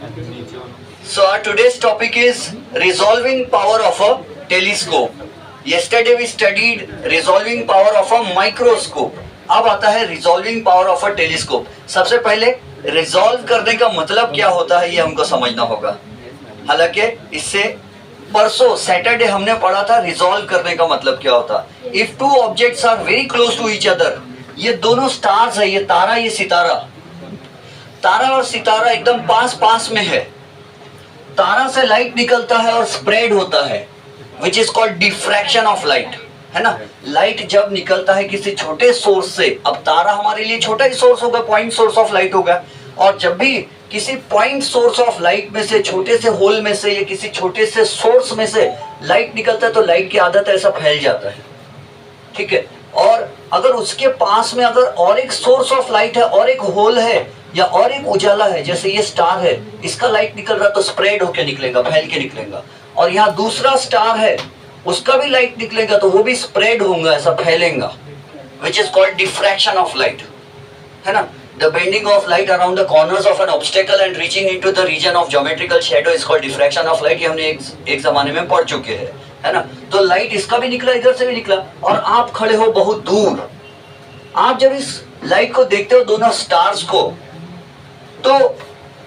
So our today's topic is resolving power of a telescope. Yesterday we studied resolving power of a microscope. अब आता है resolving power of a telescope. सबसे पहले resolve करने का मतलब क्या होता है ये हमको समझना होगा. हालांकि इससे परसों सैटरडे हमने पढ़ा था resolve करने का मतलब क्या होता. If two objects are very close to each other, ये दोनों stars है, ये तारा ये सितारा, तारा और सितारा एकदम पास पास में है. तारा से लाइट निकलता है और स्प्रेड होता है, विच is called diffraction of light, है ना. लाइट जब निकलता है किसी छोटे सोर्स से, अब तारा हमारे लिए छोटा ही सोर्स होगा, पॉइंट सोर्स ऑफ लाइट होगा, और जब भी किसी पॉइंट सोर्स ऑफ लाइट में से, छोटे से होल में से या किसी छोटे से सोर्स में से लाइट निकलता है तो लाइट की आदत ऐसा फैल जाता है, ठीक है. और अगर उसके पास में अगर और एक सोर्स ऑफ लाइट है और एक होल है या और एक उजाला है, जैसे ये स्टार है, इसका लाइट निकल रहा तो स्प्रेड होकर निकलेगा, फैल के निकलेगा. और यहाँ दूसरा स्टार है, उसका भी लाइट निकलेगा तो वो भी स्प्रेड होगा, ऐसा फैलेगा, which is called diffraction of light, है ना. The bending of light around the corners of an obstacle and reaching into the region of geometrical shadow is called diffraction of light. ये हमने एक जमाने में पढ़ चुके हैं, है ना. तो लाइट इसका भी निकला, इधर से भी निकला, और आप खड़े हो बहुत दूर. आप जब इस लाइट को देखते हो, दोनों स्टार्स को, तो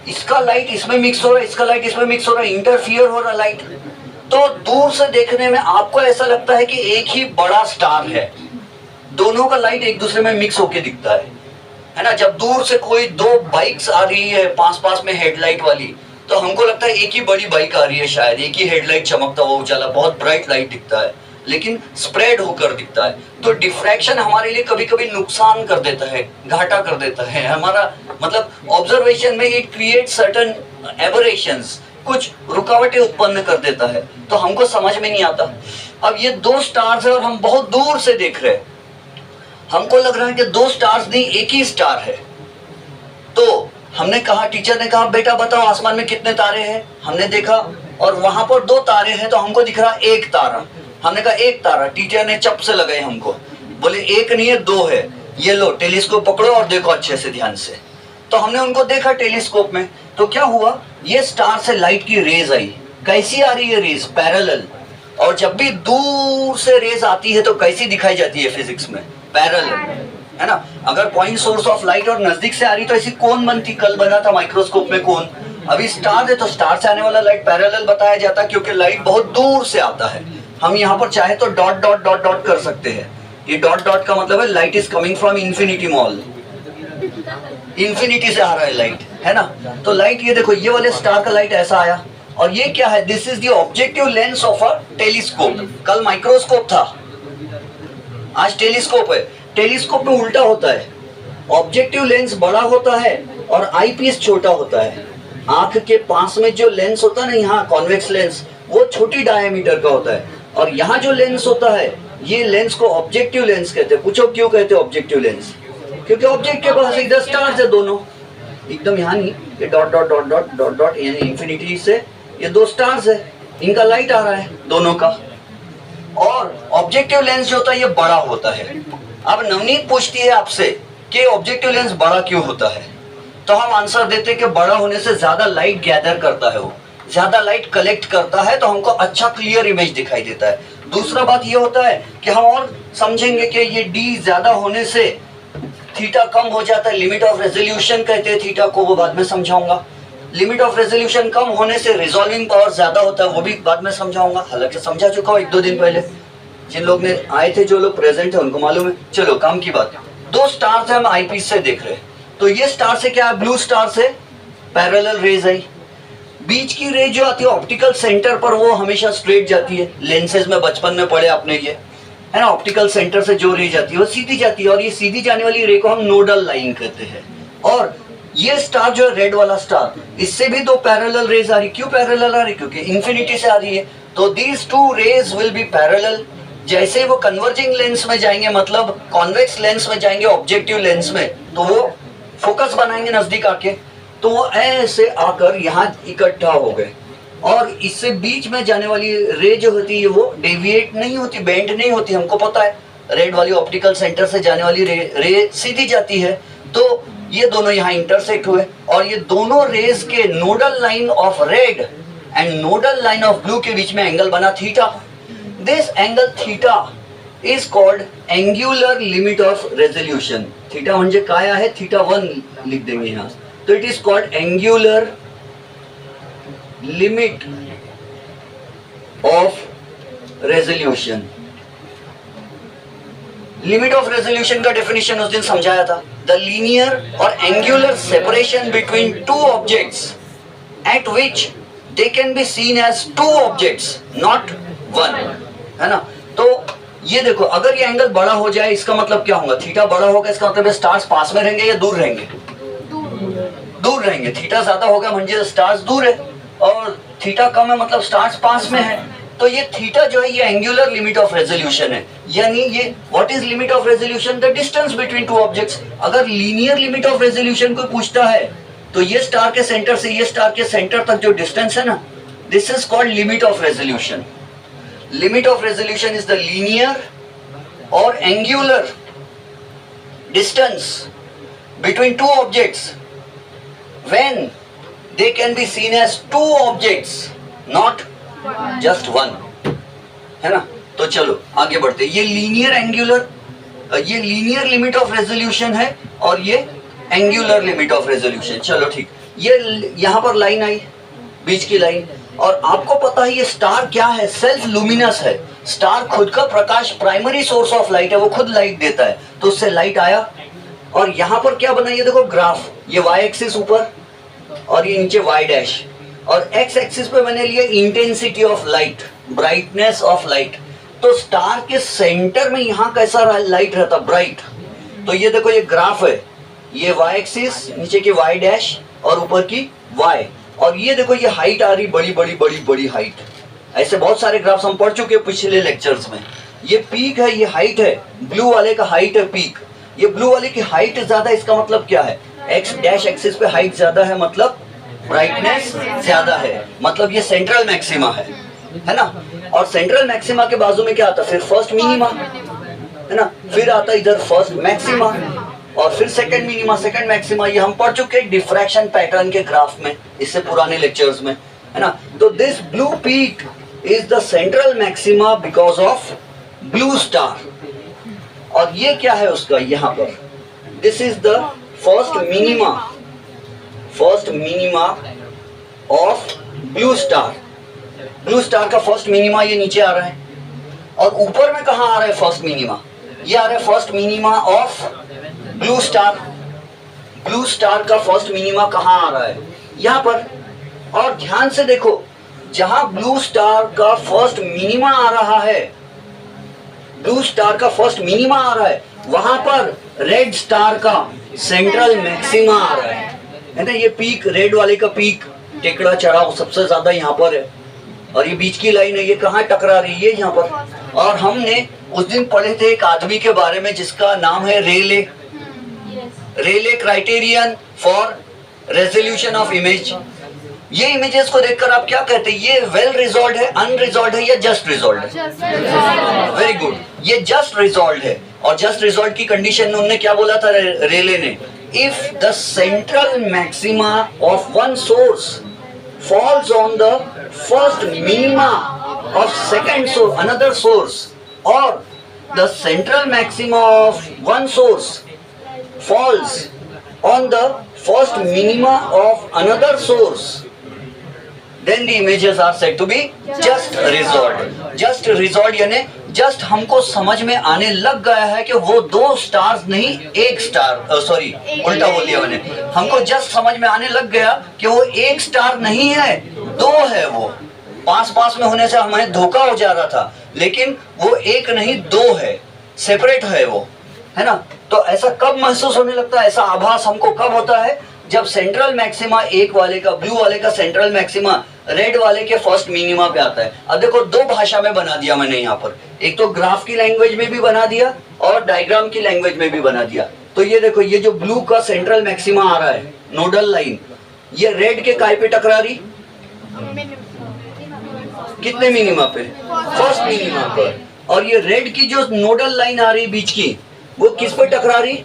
इसका लाइट इसमें मिक्स हो रहा है, इसका लाइट इसमें मिक्स हो रहा है, इंटरफियर हो रहा है लाइट. तो दूर से देखने में आपको ऐसा लगता है कि एक ही बड़ा स्टार है, दोनों का लाइट एक दूसरे में मिक्स होके दिखता है ना. जब दूर से कोई दो बाइक्स आ रही है पास पास में हेडलाइट वाली, तो हमको लगता है एक ही बड़ी बाइक आ रही है, शायद एक ही हेडलाइट चमकता हुआ उजाला, बहुत ब्राइट लाइट दिखता है, लेकिन स्प्रेड होकर दिखता है. तो डिफ्रैक्शन हमारे लिए कभी कभी नुकसान कर देता है, घाटा कर देता है हमारा, मतलब ऑब्जर्वेशन में इट क्रिएट सर्टेन एबरेशंस, कुछ रुकावटें उत्पन्न कर देता है, तो हमको समझ में नहीं आता. अब ये दो स्टार्स है और हम बहुत दूर से देख रहे हैं, हमको लग रहा है कि दो स्टार्स नहीं एक ही स्टार है. तो हमने कहा, टीचर ने कहा बेटा बताओ आसमान में कितने तारे हैं. हमने देखा और वहां पर दो तारे हैं, तो हमको दिख रहा एक तारा. हमने कहा एक तारा. टीचर ने चप से लगाए हमको, बोले एक नहीं है दो है. ये लो टेलीस्कोप पकड़ो और देखो अच्छे से ध्यान से. तो हमने उनको देखा टेलीस्कोप में, तो क्या हुआ, ये स्टार से लाइट की रेज आई. कैसी आ रही है रेज? पैरेलल. और जब भी दूर से रेज आती है तो कैसी दिखाई जाती है फिजिक्स में? पैरेलल, है ना. अगर पॉइंट सोर्स ऑफ लाइट और नजदीक से आ रही तो ऐसी कौन बनती, कल बना था माइक्रोस्कोप में कौन. अभी स्टार है तो स्टार से आने वाला लाइट पैरेलल बताया जाता है, क्योंकि लाइट बहुत दूर से आता है. हम यहाँ पर चाहे तो डॉट डॉट डॉट डॉट कर सकते हैं. ये डॉट डॉट का मतलब है light is coming from infinity mall, infinity से आ रहा है लाइट, है ना. तो लाइट ये देखो, ये वाले स्टार का लाइट ऐसा आया, और ये क्या है, this is the objective lens of a telescope. कल माइक्रोस्कोप था, आज टेलीस्कोप है. टेलीस्कोप में उल्टा होता है, ऑब्जेक्टिव लेंस बड़ा होता है और आईपीस छोटा होता है. आंख के पास में जो लेंस होता है ना, यहाँ कॉन्वेक्स लेंस, वो छोटी डायमीटर का होता है, और यहाँ जो लेंस होता है, ये लेंस को ऑब्जेक्टिव लेंस कहते हैं. पूछो क्यों कहते हैं ऑब्जेक्टिव लेंस? क्योंकि ऑब्जेक्ट के पास इधर स्टार्स है दोनों, एकदम यहाँ नहीं, ये dot dot dot dot dot dot यानी इन्फिनिटी से ये दो स्टार्स है, इनका लाइट आ रहा है दोनों का. और ऑब्जेक्टिव लेंस जो होता है ये बड़ा होता है. अब नवनीत पूछती है आपसे कि ऑब्जेक्टिव लेंस बड़ा क्यों होता है, तो हम आंसर देते हैं कि बड़ा होने से ज्यादा लाइट गैदर करता है, वो ज्यादा लाइट कलेक्ट करता है, तो हमको अच्छा क्लियर इमेज दिखाई देता है. दूसरा बात ये होता है कि हम और समझेंगे कि ये डी ज्यादा होने से थीटा कम हो जाता है, लिमिट ऑफ रेजोल्यूशन कहते हैं थीटा को, वो बाद में समझाऊंगा. लिमिट ऑफ रेजोल्यूशन कम होने से रिजॉल्विंग पावर ज्यादा होता है, वो भी बाद में समझाऊंगा. हालांकि समझा चुका हूँ 1-2 दिन पहले, जिन लोग ने आए थे, जो लोग प्रेजेंट है उनको मालूम है. चलो काम की बात. दो स्टार्स है, हम आईपीस से देख रहे हैं, तो ये स्टार से क्या है, ब्लू स्टार से पैरेलल रेज आई. बीच की रे जो आती है ऑप्टिकल सेंटर पर, वो हमेशा स्ट्रेट जाती है. लेंसेज में बचपन में पढ़े आपने ये, है ना. ऑप्टिकल सेंटर से जो रे जाती है वो सीधी जाती है, और ये सीधी जाने वाली रे को हम नोडल लाइन कहते हैं. और ये स्टार जो है रेड वाला स्टार, इससे भी दो पैरेलल रेज आ रही. क्यों पैरेलल आ रही? क्योंकि इंफिनिटी से आ रही है. तो these two rays will be parallel. जैसे वो कन्वर्जिंग लेंस में जाएंगे, मतलब कॉन्वेक्स लेंस में जाएंगे, ऑब्जेक्टिव लेंस में, तो वो फोकस बनाएंगे नजदीक आके, तो वो ऐसे आकर यहाँ इकट्ठा हो गए. और इससे बीच में जाने वाली रे जो होती है वो डेविएट नहीं होती, बेंड नहीं होती. हमको पता है रेड वाली ऑप्टिकल सेंटर से जाने वाली रे सीधी जाती है, तो ये दोनों यहाँ इंटरसेक्ट हुए और ये दोनों रेज के nodal line of red and nodal line of blue के बीच में एंगल बना theta. This angle theta is called angular limit of resolution. Theta म्हणजे काय आहे, थीटा 1 लिख देंगे यहाँ. तो it is called angular limit of resolution. Limit of resolution का डेफिनेशन उस दिन समझाया था. द लीनियर और angular separation between two objects at which they can be seen as two objects not one, है ना. तो ये देखो, अगर ये एंगल बड़ा हो जाए इसका मतलब क्या होगा, थीटा बड़ा होगा इसका मतलब स्टार्स पास में रहेंगे या दूर रहेंगे, दूर रहेंगे. थीटा ज्यादा होगा म्हणजे स्टार्स दूर है और थीटा कम है मतलब स्टार्स पास में है. तो ये थीटा जो है ये एंगुलर लिमिट ऑफ रेजोल्यूशन है. यानी ये what is limit of resolution, the distance between two objects. अगर लीनियर लिमिट ऑफ रेजोल्यूशन को पूछता है तो ये स्टार के सेंटर से ये स्टार के सेंटर तक जो डिस्टेंस है ना, this is called limit of resolution. Limit of resolution is the linear और angular distance between two objects when they can be seen as two objects not just one, है ना. तो चलो आगे बढ़ते. ये लीनियर एंगुलर, ये लीनियर लिमिट ऑफ रेजोल्यूशन है और ये एंगुलर लिमिट ऑफ रेजोल्यूशन. चलो ठीक. ये यहाँ पर लाइन आई, बीच की लाइन, और आपको पता है ये स्टार क्या है, सेल्फ लुमिनस है. स्टार खुद का प्रकाश, प्राइमरी सोर्स ऑफ लाइट है, वो खुद लाइट देता है. तो उससे लाइट आया और यहाँ पर क्या बना, ये देखो ग्राफ, ये वाई एक्सिस ऊपर और ये नीचे वाई डैश, और एक्स एक्सिस पे मैंने लिया intensity of light, brightness of light. तो स्टार के सेंटर में यहाँ कैसा लाइट रहता, ब्राइट. तो ये देखो ये ग्राफ है, ये वाई एक्सिस, नीचे की वाई डैश और ऊपर की वाई, और ये देखो ये हाइट आ रही, बड़ी बड़ी बड़ी बड़ी हाइट. ऐसे बहुत सारे ग्राफ्स हम पढ़ चुके हैं पिछले लेक्चर्स में. ये पीक है, ये हाइट है, ब्लू वाले का हाइट है पीक. ये ब्लू वाले की हाइट ज्यादा, इसका मतलब क्या है, एक्स डैश एक्सिस पे हाइट ज्यादा है मतलब ब्राइटनेस ज्यादा है, मतलब ये सेंट्रल मैक्सिमा है ना. और सेंट्रल मैक्सिमा के बाजू में क्या आता है, फिर फर्स्ट मिनिमा, है ना, फिर आता है इधर फर्स्ट मैक्सिमा और फिर सेकंड मिनिमा, सेकंड मैक्सिमा. ये हम पढ़ चुके हैं डिफ्रैक्शन पैटर्न के ग्राफ में, इससे पुराने लेक्चर्स में, है ना. तो this blue peak is the central maxima because of blue star. और ये क्या है उसका, यहाँ पर this is the first minima, first minima of blue star. Blue star का फर्स्ट मिनिमा ये नीचे आ रहा है और ऊपर में कहाँ आ रहा है फर्स्ट मिनिमा, ये आ रहा है first minima of blue star. Blue star का फर्स्ट मिनिमा कहाँ आ रहा है, यहाँ पर. और ध्यान से देखो, जहां ब्लू स्टार का फर्स्ट मिनिमा आ रहा है, ब्लू स्टार का फर्स्ट मिनिमा आ रहा है, वहां पर रेड स्टार का सेंट्रल मैक्सिमा आ रहा है ना. ये पीक, रेड वाले का पीक, टेकड़ा चढ़ाव सबसे ज्यादा यहाँ पर है. और ये बीच की लाइन है, ये कहाँ टकरा रही है, यहाँ पर. और हमने उस दिन पढ़े थे एक आदमी के बारे में जिसका नाम है Rayleigh, Rayleigh criterion for resolution of image. ये इमेजेस को देखकर आप क्या कहते हैं, ये वेल रिजॉल्व है, अनरिजॉल्व है या जस्ट रिजॉल्व है. वेरी गुड, ये जस्ट रिजॉल्व है. और जस्ट रिजॉल्व की कंडीशन में उन्होंने क्या बोला था रेले ने, if the central maxima of one source falls on the first minima of second source, another source, or the central maxima of one source falls on the first minima of another source, then the images are said to be just resolved. Just resolved यानी just हमको समझ में आने लग गया है कि वो दो स्टार्स नहीं एक स्टार, सॉरी उल्टा बोल दिया मैंने, हमको जस्ट समझ में आने लग गया कि वो एक स्टार नहीं है, दो है. वो पास पास में होने से हमें धोखा हो जा रहा था, लेकिन वो एक नहीं दो है, सेपरेट है वो, है ना. तो ऐसा कब महसूस होने लगता है, ऐसा आभास हमको कब होता है, जब सेंट्रल मैक्सिमा एक वाले का, ब्लू वाले का सेंट्रल मैक्सिमा रेड वाले के फर्स्ट मिनिमा पे आता है. अब देखो दो भाषा में बना दिया मैंने यहाँ पर, एक तो ग्राफ की लैंग्वेज में भी बना दिया और डायग्राम की लैंग्वेज में भी बना दिया. तो ये देखो, ये जो ब्लू का सेंट्रल मैक्सिमा आ रहा है, नोडल लाइन, ये रेड के काय पे टकरा रही, कितने मिनिमा पे, फर्स्ट मिनिमा पर. और ये रेड की जो नोडल लाइन आ रही बीच की, वो किस पे टकरा रही?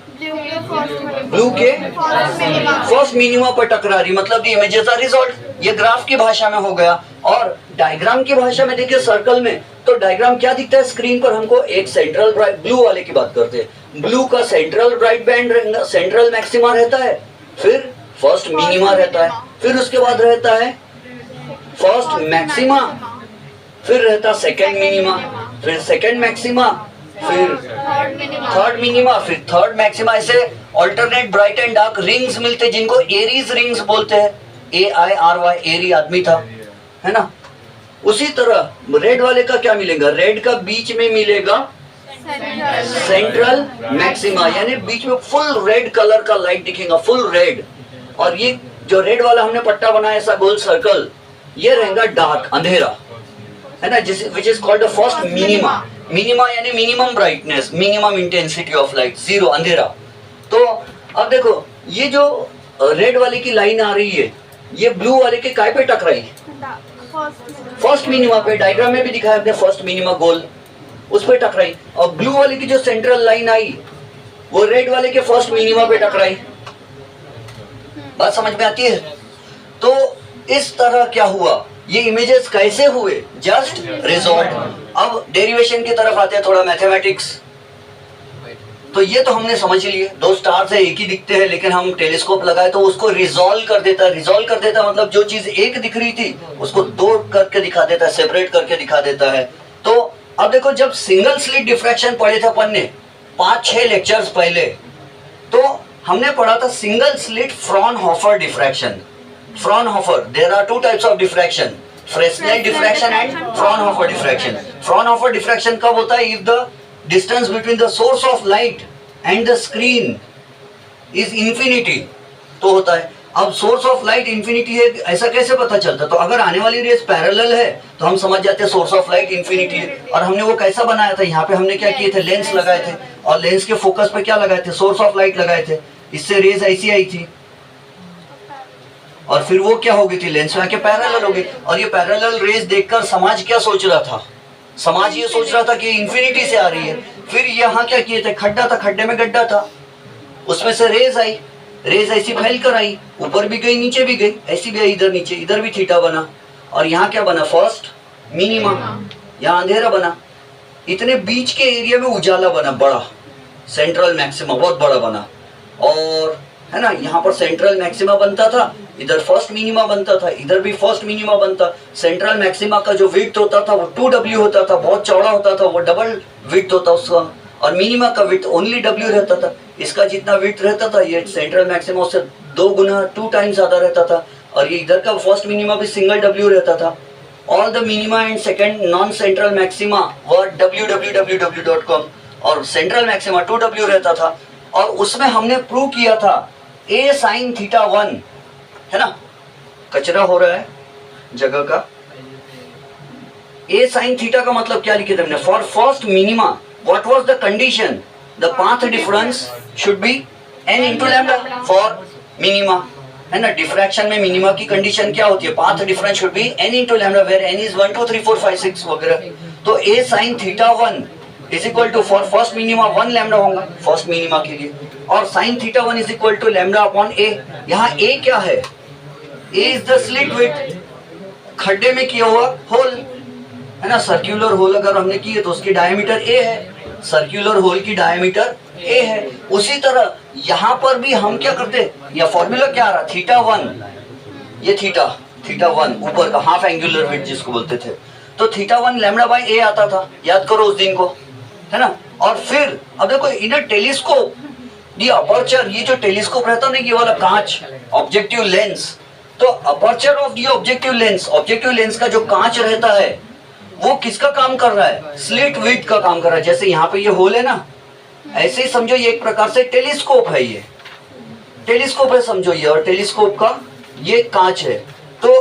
ब्लू के फर्स्ट मिनिमा पर टकरा रही, मतलब द इमेजेस आर रिजॉल्व। ये ग्राफ की भाषा में हो गया। और डायग्राम की भाषा में देखिए सर्कल में, तो डायग्राम क्या दिखता है स्क्रीन पर हमको? एक सेंट्रल ब्राइट, ब्लू वाले की बात करते हैं, ब्लू का central bright band central maxima रहता है, फिर फर्स्ट मिनिमा रहता है, फिर उसके बाद रहता है फर्स्ट मैक्सिमा, फिर रहता सेकंड मिनिमा, फिर सेकंड मैक्सिमा, फिर थर्ड मिनिमा, फिर थर्ड मैक्सिमा। ऐसे alternate bright and dark rings मिलते हैं जिनको एरीज रिंग्स बोलते हैं। AIRY, एरी आदमी था, है ना। उसी तरह रेड वाले का क्या मिलेगा? रेड का बीच में मिलेगा सेंट्रल मैक्सिमा, यानी बीच में फुल रेड कलर का लाइट दिखेगा, फुल रेड। और ये जो रेड वाला हमने पट्टा बनाया ऐसा गोल सर्कल, ये रहेगा डार्क, अंधेरा, है ना, जिस which is called the first minima. Minima यानी minimum brightness, minimum intensity of light, zero, अंधेरा। तो अब देखो ये जो रेड वाले की लाइन आ रही है, ये ब्लू वाले के काय पे टकराई? फर्स्ट मिनिमा पे। डायग्राम में भी दिखाया आपने फर्स्ट मिनिमा गोल, उस पे टकराई। और ब्लू वाले की जो सेंट्रल लाइन आई वो रेड वाले के फर्स्ट मिनिमा पे टकराई। बात समझ में आती है? तो इस तरह क्या हुआ, ये इमेजेस कैसे हुए? Just resolve. अब डेरिवेशन की तरफ आते हैं, थोड़ा मैथमेटिक्स। तो ये तो हमने समझ लिए, दो स्टार्स है एक ही दिखते हैं, लेकिन हम टेलीस्कोप लगाए तो उसको रिजॉल्व कर देता है। रिजॉल्व कर देता है मतलब जो चीज एक दिख रही थी उसको दो करके दिखा देता है, सेपरेट करके दिखा देता है। तो अब देखो, जब सिंगल स्लिट डिफ्रैक्शन पढ़े थे अपन ने 5-6 लेक्चर्स पहले, तो हमने पढ़ा था single slit Fraunhofer diffraction. Fraunhofer, there are 2 types of diffraction, Fresnel diffraction and Fraunhofer diffraction. Fraunhofer diffraction कब होता है? If the distance between the source of light and the screen is infinity, तो होता है। अब सोर्स ऑफ लाइट इंफिनिटी है, ऐसा कैसे पता चलता? तो अगर आने वाली रेस पैरेलल है तो हम समझ जाते हैं सोर्स ऑफ लाइट इंफिनिटी है। और हमने वो कैसा बनाया था? यहाँ पे हमने क्या किए थे? लेंस लगाए थे, और लेंस के फोकस पे क्या लगाए थे? सोर्स ऑफ लाइट लगाए थे। इससे रेस ऐसी आई थी, और फिर वो क्या हो गई थी? लेंस में आके पैरेलल हो गई। और ये पैरेलल रेस देखकर समाज क्या सोच रहा था? समाज ये सोच रहा था कि इंफिनिटी से आ रही है। फिर यहाँ क्या किए थे? खड्डा था, खड्डे में गड्ढा था, उसमें से रेज आई, रेज ऐसी फैल कर आई, ऊपर भी गई नीचे भी गई, ऐसी भी आई इधर नीचे, इधर भी थीटा बना। और यहाँ क्या बना? फर्स्ट मिनिमा, यहाँ अंधेरा बना। इतने बीच के एरिया में उजाला बना, बड़ा सेंट्रल मैक्सिमा, बहुत बड़ा बना। और है ना, यहाँ पर सेंट्रल मैक्सिमा बनता था, इधर फर्स्ट मिनिमा बनता था, इधर भी फर्स्ट मिनिमा बनता। सेंट्रल मैक्सिमा का जो विड्थ होता था वो 2W होता था, बहुत चौड़ा होता था, वो डबल विड्थ होता उसका। और मिनिमा का विड्थ ओनली W रहता था। इसका जितना विड्थ रहता था ये सेंट्रल मैक्सिमा उससे 2 गुना 2 टाइम्स ज्यादा रहता था। और ये इधर का फर्स्ट मिनिमा भी सिंगल W रहता था। All the minima and second non central maxima were www.com, और सेंट्रल मैक्सिमा 2W रहता था। और उसमें हमने प्रूव किया था A sin θ1, है ना, कचरा हो रहा है जगह का। A sin θ का मतलब क्या लिखे थे हमने? For first minima what was the condition? The path difference should be n into lambda for minima, है ना। डिफ्रैक्शन में मिनिमा की कंडीशन क्या होती है? Path difference should be n into lambda, where n is 1 2 3 4 5 6 वगैरह। तो A sin θ1 is equal to for first minima 1 lambda होगा फर्स्ट मिनिमा के लिए, और sin θ1 is equal to lambda upon A। यहाँ A क्या है? A is the slit width, खड्डे में किया हुआ होल, है ना। सर्कुलर होल अगर हमने किए तो उसकी डायमीटर A है, सर्कुलर होल की डायमीटर A है। उसी तरह यहाँ पर भी हम क्या करते? या फॉर्मूला क्या आ रहा? θ1, ये θ1 ऊपर का हाफ एंगुलर विड्थ जिसको बोलते थे, तो θ1 लैम्डा बाय A आता था, याद करो उस दिन को, है ना। और फिर अब देखो इन टेलीस्कोप, ये अपर्चर, ये जो टेलीस्कोप रहता है ना, ये वाला कांच, ऑब्जेक्टिव लेंस, तो aperture of the objective lens का जो कांच रहता है वो किसका काम कर रहा है? स्लिट विड्थ का काम कर रहा है। जैसे यहाँ पे ये होल है ना, ऐसे ही समझो ये एक प्रकार से टेलीस्कोप है, ये टेलीस्कोप है समझो ये, और टेलीस्कोप का ये कांच है। तो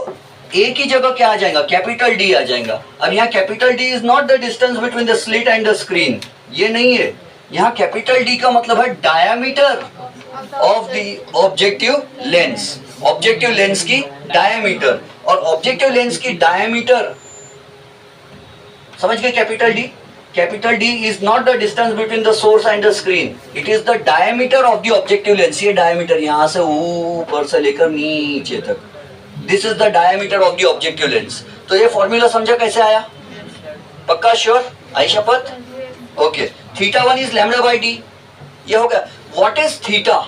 A की जगह क्या आ जाएगा? कैपिटल D आ जाएगा। अब यहाँ capital D is not the distance between the slit and the screen, ये नहीं है। यहाँ कैपिटल D का मतलब है diameter of the objective lens, objective lens की डायमीटर। और ऑब्जेक्टिव लेंस की डायमीटर समझ गए? Capital D capital D is not the distance between the source and the screen, it is the diameter of the objective lens. ये diameter यहाँ से ऊपर से लेकर नीचे तक, this is the diameter of the objective lens. तो ये फॉर्मूला समझा कैसे आया? पक्का श्योर? आई शपथ? Okay, theta 1 is lambda by D, ये हो गया। What is theta?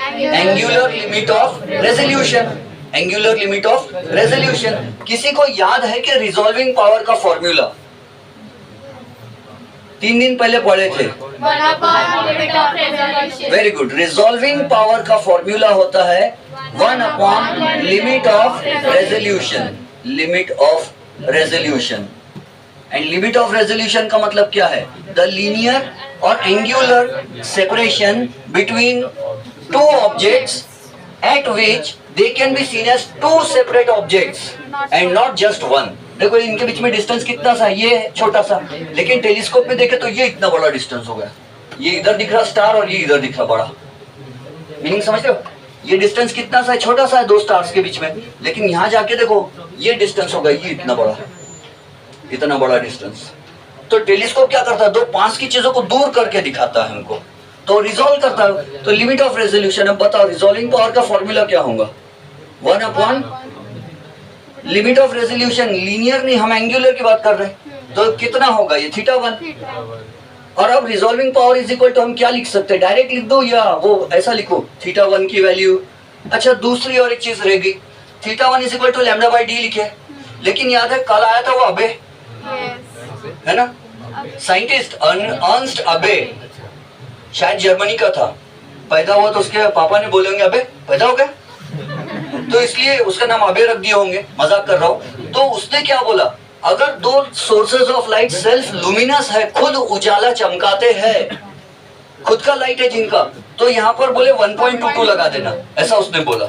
Angular limit of resolution, angular limit of resolution. किसी को याद है कि रिजॉल्विंग पावर का फॉर्मूला 3 दिन पहले पढ़े थे? Very good. रिजॉल्विंग पावर का फॉर्मूला होता है 1 upon limit of resolution, limit of resolution. And limit of resolution का मतलब क्या है? द लीनियर और angular separation between two objects at which they can be seen as two separate objects and not just one। देखो इनके बीच में distance कितना सा, ये है छोटा सा, लेकिन टेलीस्कोप में देखे तो ये इतना बड़ा डिस्टेंस हो गया। ये इधर दिख रहा स्टार और ये इधर दिख रहा बड़ा। मीनिंग समझते हो? ये डिस्टेंस कितना सा है, छोटा सा है दो स्टार्स के बीच में, लेकिन यहाँ जाके देखो ये डिस्टेंस होगा, ये इतना बड़ा, इतना बड़ा डिस्टेंस। तो टेलीस्कोप क्या करता है? दो पास की चीजों को दूर करके दिखाता है हमको, तो रिजॉल्व करता है। तो लिमिट ऑफ रेजोल्यूशन, अब बताओ रिजॉल्विंग पावर का फॉर्मूला क्या होगा? 1 upon limit of resolution, linear नहीं, हम एंगुलर की बात कर रहे हैं, तो कितना होगा ये? थीटा 1। और अब resolving power is equal to हम क्या लिख सकते हैं? डायरेक्ट लिख दो या वो ऐसा लिखो, थीटा 1 की वैल्यू। अच्छा, दूसरी और एक चीज रहेगी, theta 1 is equal to lambda by D लिखे, लेकिन याद है कल आया था वो अबे, है ना, साइंटिस्ट अर्नस्ट अबे, शायद जर्मनी का था, पैदा हुआ तो उसके पापा ने बोले होंगे अबे पैदा हो गया, तो इसलिए उसका नाम अबे रख दिए होंगे, मजाक कर रहा हूँ। तो उसने क्या बोला? अगर दो sources of light self luminous है, खुद उजाला चमकाते हैं, खुद का लाइट है जिनका, तो यहाँ पर बोले 1.22 लगा देना, ऐसा उसने बोला।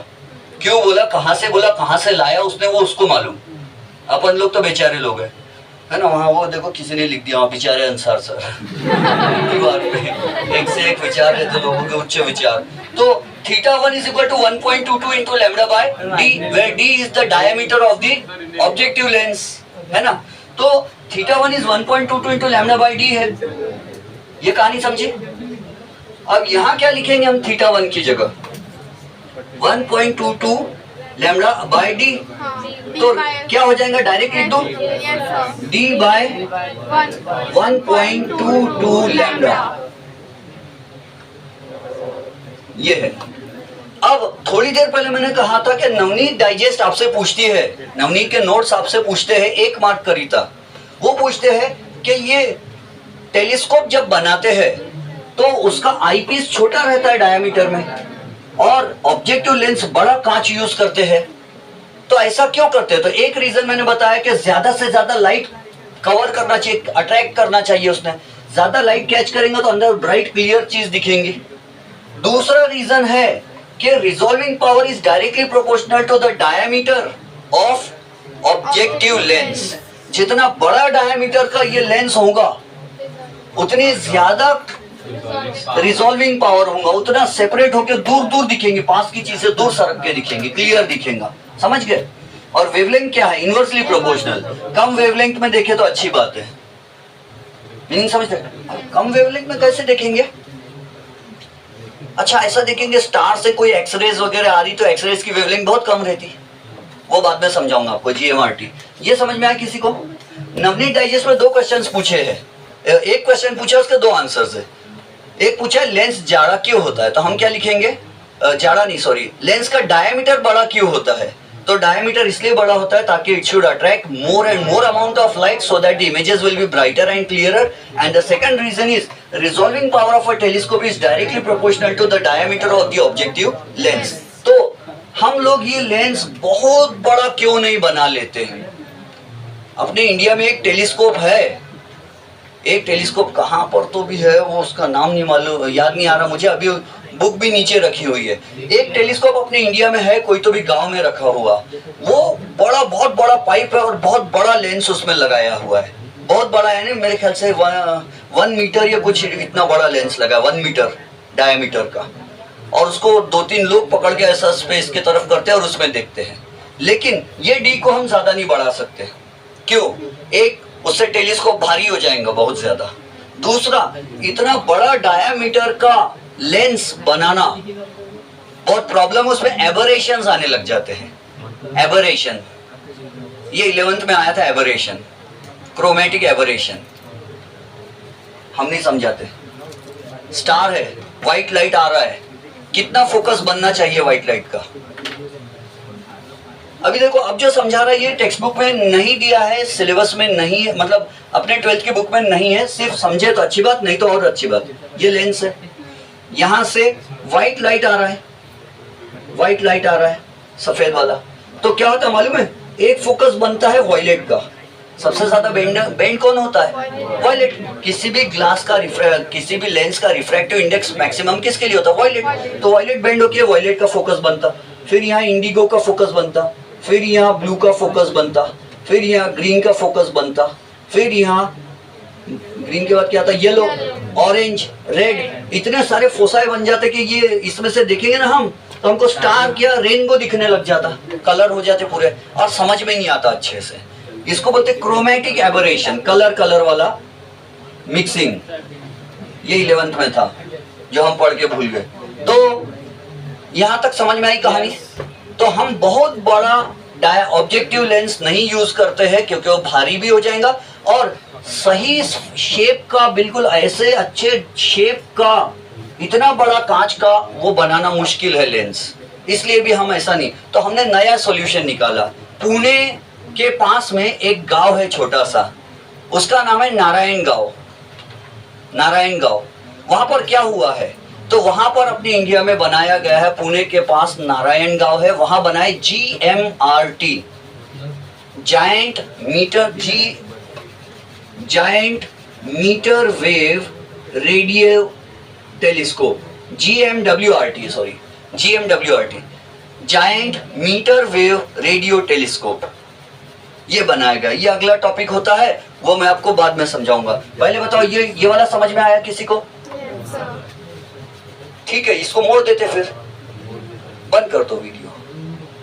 क्यों बोला, कहाँ से बोला, कहाँ से लाया उसने, वो उसको मालूम। अपन लोग तो बेचारे लोग हैं, है ना। वहाँ वो देखो किसी ने लिख दिया वहाँ बेचारे अंसार सर दीवार पे, एक से एक विचार रहते लोगों के, उच्च विचार। तो theta 1 is equal to 1.22 into lambda by D, where D is the diameter of the objective lens, है ना। तो theta 1 is 1.22 into lambda by D है। ये कहानी समझे? अब यहाँ क्या लिखेंगे हम थीटा 1 की जगह? 1.22 लैम्डा बाय डी, तो क्या हो जाएगा? डायरेक्ट लिख दो, डी बाय 1.22 लैम्डा, ये है। अब थोड़ी देर पहले मैंने कहा था कि नवनीत डाइजेस्ट आपसे पूछती है, नवनीत के नोट्स आपसे पूछते हैं 1 मार्क करीता, वो पूछते हैं कि ये टेलीस्कोप जब बनाते हैं तो उसका आईपीस छोटा रहता है डायमीटर में, और ऑब्जेक्टिव लेंस बड़ा कांच यूज करते हैं, तो ऐसा क्यों करते हैं? तो एक रीजन मैंने बताया कि ज्यादा से ज्यादा लाइट कवर करना चाहिए, अट्रैक्ट करना चाहिए उसने, ज्यादा लाइट कैच करेंगे तो अंदर ब्राइट क्लियर चीज दिखेंगी। दूसरा रीजन है कि resolving power is directly proportional to the diameter of objective lens. जितना बड़ा डायमीटर का ये लेंस होगा उतनी ज्यादा रिजॉल्विंग पावर होगा, उतना सेपरेट होकर दूर दूर दिखेंगे, पास की चीजें दूर सरक के दिखेंगे, क्लियर दिखेगा। समझ गए? और वेवलेंथ क्या है? Inversely proportional. कम वेवलेंथ में देखे तो अच्छी बात है, मीनिंग समझते? कम वेवलेंथ में कैसे देखेंगे? अच्छा, ऐसा देखेंगे स्टार से कोई एक्सरेज वगैरह आ रही तो एक्सरेज की वेवलेंथ बहुत कम रहती, वो बाद में समझाऊंगा आपको, जीएमआरटी। ये समझ में आया किसी को? नवनीत डाइजेस्ट में 2 क्वेश्चंस पूछे हैं, एक क्वेश्चन पूछा उसके 2 आंसर्स है। एक पूछा लेंस जाड़ा क्यों होता है, तो हम क्या लिखेंगे? जाड़ा नहीं, सॉरी, लेंस का डायमीटर बड़ा क्यों होता है? तो डायमीटर इसलिए बड़ा होता है ताकि it should attract more and more amount of light so that the images will be brighter and clearer. And the second reason is resolving power of a telescope is directly proportional to the diameter of the objective lens. तो हम लोग ये lens बहुत बड़ा क्यों नहीं बना लेते हैं? अपने इंडिया में एक टेलीस्कोप है, एक टेलीस्कोप कहाँ पर तो भी है, वो उसका नाम नहीं मालूम, याद नहीं आ रहा मुझे, अभी बुक भी नीचे रखी हुई है। एक टेलीस्कोप अपने इंडिया में है, कोई तो भी गांव में रखा हुआ, वो बड़ा, बहुत बड़ा पाइप है और बहुत बड़ा लेंस उसमें लगाया हुआ है, बहुत बड़ा है ना, मेरे ख्याल से 1 मीटर या कुछ इतना बड़ा लेंस लगा, 1 मीटर डायमीटर का, और उसको 2-3 लोग पकड़ के ऐसा स्पेस की तरफ करते हैं और उसमें देखते हैं। लेकिन ये डी को हम ज्यादा नहीं बढ़ा सकते, क्यों? एक उससे टेलीस्कोप भारी हो जाएगा बहुत ज्यादा। दूसरा, इतना बड़ा डायामीटर का लेंस बनाना बहुत प्रॉब्लम, उसमें एबरेशंस आने लग जाते हैं। एबरेशन, ये 11th में आया था, एबरेशन, क्रोमेटिक एबरेशन, हम नहीं समझाते। स्टार है, व्हाइट लाइट आ रहा है, कितना फोकस बनना चाहिए व्हाइट लाइट का। अभी देखो, अब जो समझा रहा है ये टेक्स्ट बुक में नहीं दिया है, सिलेबस में नहीं है, मतलब अपने 12th की बुक में नहीं है। सिर्फ समझे तो अच्छी बात, नहीं तो और अच्छी बात। ये लेंस है, यहां से व्हाइट लाइट आ रहा है, व्हाइट लाइट आ रहा है, सफेद वाला। तो क्या होता है मालूम है, एक फोकस बनता है वॉयलेट का। सबसे ज्यादा बेंड कौन होता है? वॉयलेट। किसी भी ग्लास का किसी भी लेंस का रिफ्रैक्टिव इंडेक्स मैक्सिमम किसके लिए होता है? वॉयलेट। तो वॉयलेट बेंड होके वॉयलेट का फोकस बनता, फिर यहाँ इंडिगो का फोकस बनता, फिर यहाँ ब्लू का फोकस बनता, फिर यहाँ ग्रीन का फोकस बनता, फिर यहाँ ग्रीन के बाद क्या आता? Yellow, orange, red. इतने सारे फोसाई बन जाते कि ये इसमें से देखेंगे ना हम, तो हमको स्टार क्या रेनबो दिखने लग जाता, कलर हो जाते पूरे, और समझ में नहीं आता अच्छे से। इसको बोलते क्रोमेटिक एबरेशन, कलर वाला मिक्सिंग। ये 11th में था जो हम पढ़ के भूल गए। तो यहां तक समझ में आई कहानी। तो हम बहुत बड़ा ऑब्जेक्टिव लेंस नहीं यूज करते हैं क्योंकि वो भारी भी हो जाएगा, और सही शेप का, बिल्कुल ऐसे अच्छे शेप का, इतना बड़ा कांच का वो बनाना मुश्किल है लेंस, इसलिए भी हम ऐसा नहीं। तो हमने नया सॉल्यूशन निकाला। पुणे के पास में एक गांव है छोटा सा, उसका नाम है नारायण गांव। नारायण गांव, वहां पर क्या हुआ है, तो वहां पर अपने इंडिया में बनाया गया है, पुणे के पास नारायण गांव है, वहां बनाए GMRT, giant metre wave radio telescope, GMWRT, giant metre wave radio telescope, ये बनाया गया। ये अगला टॉपिक होता है, वो मैं आपको बाद में समझाऊंगा। पहले बताओ, ये वाला समझ में आया किसी को? ठीक है, इसको मोड़ देते, फिर बंद कर दो वीडियो।